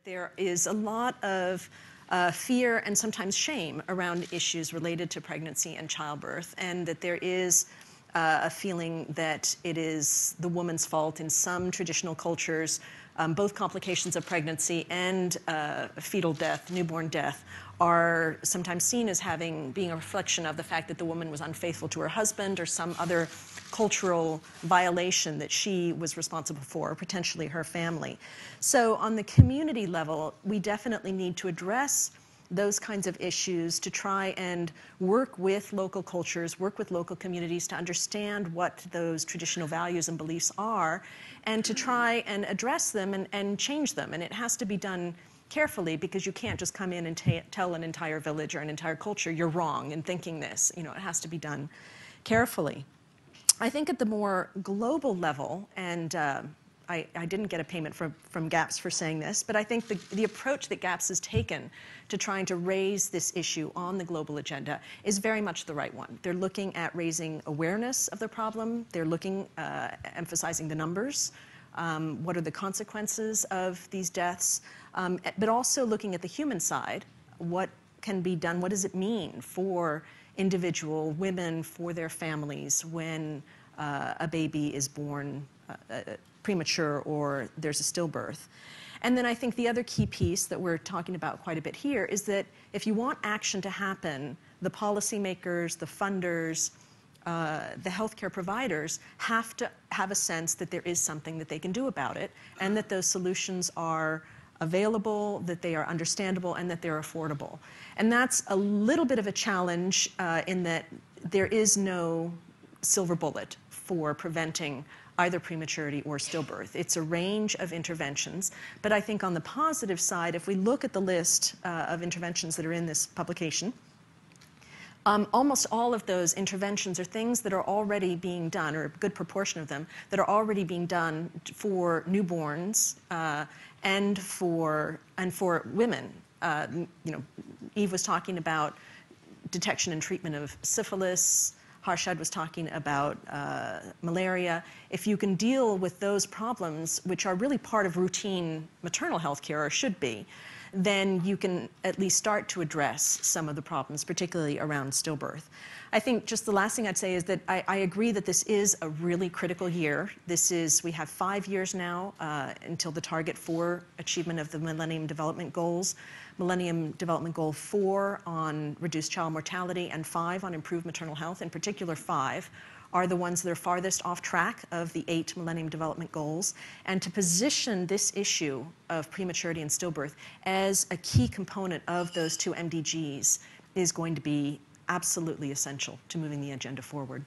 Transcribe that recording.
There is a lot of fear and sometimes shame around issues related to pregnancy and childbirth, and that there is a feeling that it is the woman's fault in some traditional cultures. Both complications of pregnancy and fetal death, newborn death, are sometimes seen as being a reflection of the fact that the woman was unfaithful to her husband or some other cultural violation that she was responsible for, or potentially her family. So on the community level, we definitely need to address those kinds of issues to try and work with local cultures, work with local communities to understand what those traditional values and beliefs are, and to try and address them and change them. And it has to be done carefully, because you can't just come in and tell an entire village or an entire culture you're wrong in thinking this. You know, it has to be done carefully. I think at the more global level, and I didn't get a payment from GAPS for saying this, but I think the approach that GAPS has taken to trying to raise this issue on the global agenda is very much the right one. They're looking at raising awareness of the problem. They're looking, emphasizing the numbers. What are the consequences of these deaths? But also looking at the human side. What can be done? What does it mean for individual women, for their families, when a baby is born premature or there's a stillbirth? And then I think the other key piece that we're talking about quite a bit here is that if you want action to happen, the policymakers, the funders, the healthcare providers have to have a sense that there is something that they can do about it, and that those solutions are available, that they are understandable, and that they're affordable. And that's a little bit of a challenge in that there is no silver bullet for preventing either prematurity or stillbirth. It's a range of interventions. But I think on the positive side, if we look at the list of interventions that are in this publication, almost all of those interventions are things that are already being done, or a good proportion of them, that are already being done for newborns and for women. You know, Eve was talking about detection and treatment of syphilis. Harshad was talking about malaria. If you can deal with those problems, which are really part of routine maternal health care, or should be, then you can at least start to address some of the problems, particularly around stillbirth. I think just the last thing I'd say is that I agree that this is a really critical year. We have 5 years now until the target for achievement of the Millennium Development Goals. Millennium Development Goal 4 on reduced child mortality and 5 on improved maternal health, in particular 5, are the ones that are farthest off track of the 8 Millennium Development Goals. And to position this issue of prematurity and stillbirth as a key component of those 2 MDGs is going to be absolutely essential to moving the agenda forward.